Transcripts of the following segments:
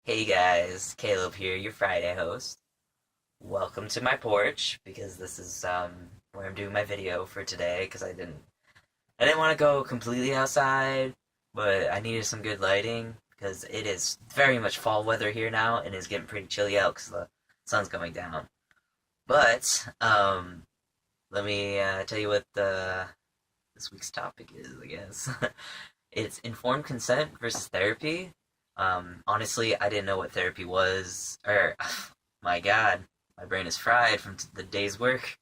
Hey guys, Caleb here, your Friday host. Welcome to my porch because this is where I'm doing my video for today because I didn't want to go completely outside, but I needed some good lighting because it is very much fall weather here now and it's getting pretty chilly out because the sun's going down. But let me tell you what this week's topic is, I guess. It's informed consent versus therapy. Honestly, I didn't know what therapy was, or my God, my brain is fried from the day's work.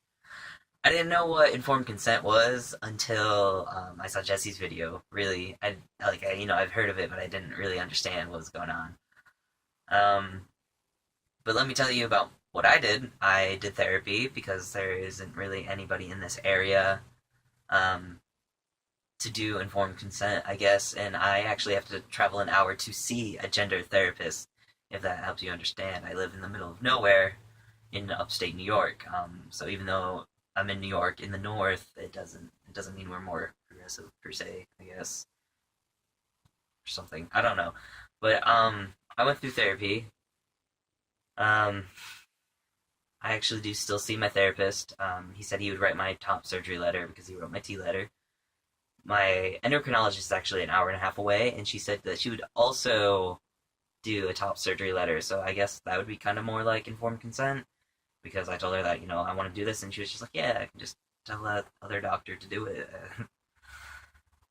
I didn't know what informed consent was until I saw Jesse's video. Really, I've heard of it, but I didn't really understand what was going on. Um, but let me tell you about what I did. I did therapy because there isn't really anybody in this area um, to do informed consent, I guess, and I actually have to travel an hour to see a gender therapist, if that helps you understand. I live in the middle of nowhere in upstate New York. So even though I'm in New York in the north, it doesn't mean we're more progressive per se, I guess, or something. I don't know. But I went through therapy. Um I actually do still see my therapist. He said he would write my top surgery letter because he wrote my T letter. My endocrinologist is actually an hour and a half away, and she said that she would also do a top surgery letter. So I guess that would be kind of more like informed consent because I told her that I want to do this, and she was just like, yeah, I can just tell that other doctor to do it.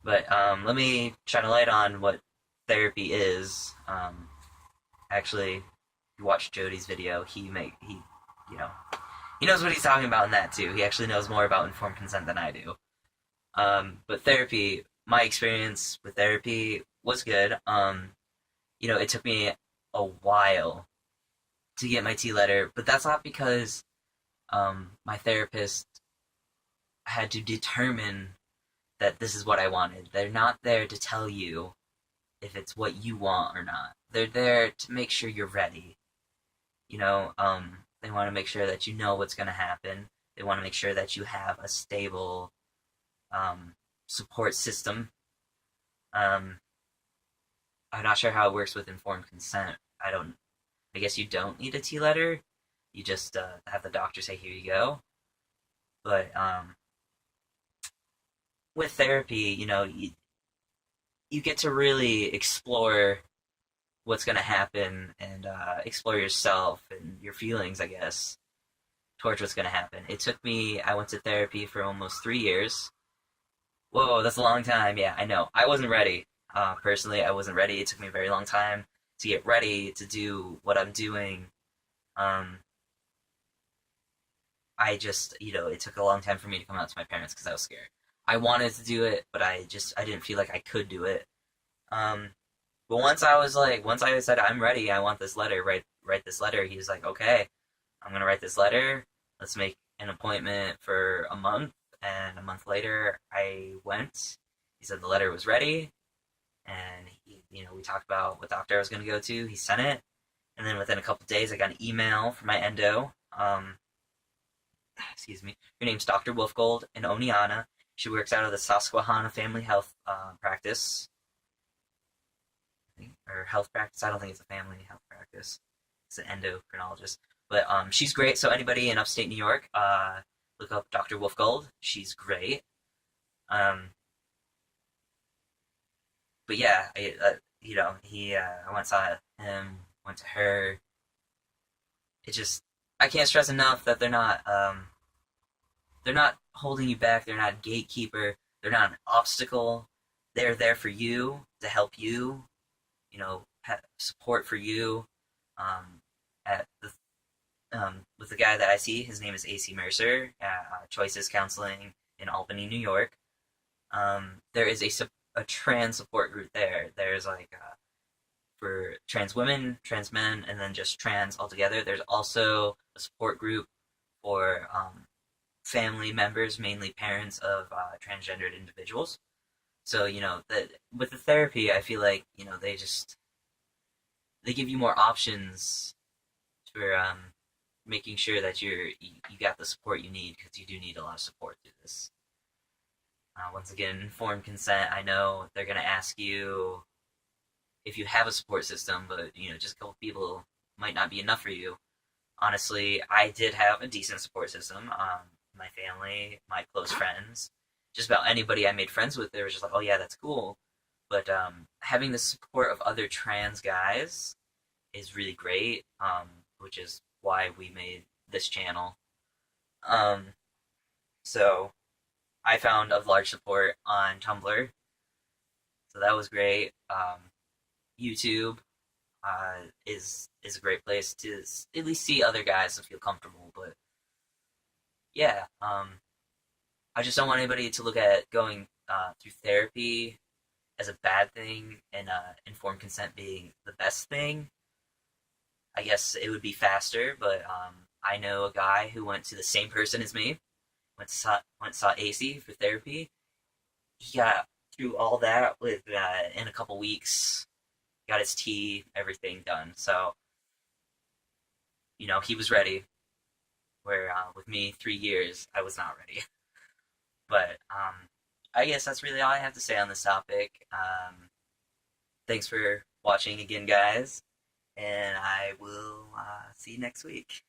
But let me shine a light on what therapy is. Actually, if you watch Jody's video, you know he knows what he's talking about in that too. He actually knows more about informed consent than I do. But therapy, my experience with therapy was good. It took me a while to get my T letter, but that's not because my therapist had to determine that this is what I wanted. They're not there to tell you if it's what you want or not. They're there to make sure you're ready. They want to make sure that you know what's going to happen. They want to make sure that you have a stable um, support system. Um, I'm not sure how it works with informed consent. I don't. I guess you don't need a T letter. You just have the doctor say, "Here you go." But with therapy, you get to really explore what's going to happen and explore yourself and your feelings, I guess, towards what's going to happen. It took me. I went to therapy for almost 3 years. Whoa, that's a long time. Yeah, I know. I wasn't ready. Personally, I wasn't ready. It took me a very long time to get ready to do what I'm doing. Um, it took a long time for me to come out to my parents because I was scared. I wanted to do it, but I didn't feel like I could do it. Um, but once I said I'm ready, I want this letter, write this letter. He was like, okay, I'm gonna write this letter. Let's make an appointment for a month. And a month later, I went. He said the letter was ready, and we talked about what doctor I was gonna go to. He sent it, and then within a couple of days, I got an email from my endo. Excuse me. Her name's Dr. Wolfgold in Oneonta. She works out of the Susquehanna Family Health Practice, or health practice. I don't think it's a family health practice. It's an endocrinologist. But she's great. So anybody in upstate New York, look up Dr. Wolfgold. She's great. Um, but yeah, I went saw him, went to her. It just I can't stress enough that they're not holding you back. They're not a gatekeeper. They're not an obstacle. They're there for you to help you. Support for you. Um, at the with the guy that I see, his name is AC Mercer at Choices Counseling in Albany, New York. There is a trans support group there. There's for trans women, trans men, and then just trans altogether. There's also a support group for family members, mainly parents of transgendered individuals. So that with the therapy, I feel like they give you more options for making sure that you got the support you need because you do need a lot of support through this. Once again, informed consent. I know they're gonna ask you if you have a support system, but just a couple people might not be enough for you. Honestly, I did have a decent support system. My family, my close friends, just about anybody I made friends with, they were just like, "Oh yeah, that's cool." But having the support of other trans guys is really great, which is why we made this channel. Um, so I found a large support on Tumblr, so that was great. YouTube is a great place to at least see other guys and feel comfortable. But yeah, I just don't want anybody to look at going through therapy as a bad thing and informed consent being the best thing. I guess it would be faster, but I know a guy who went to the same person as me, went saw AC for therapy. He got through all that with in a couple weeks. Got his tea, everything done. So he was ready. Where with me, 3 years, I was not ready. But I guess that's really all I have to say on this topic. Thanks for watching again, guys, and I will see you next week.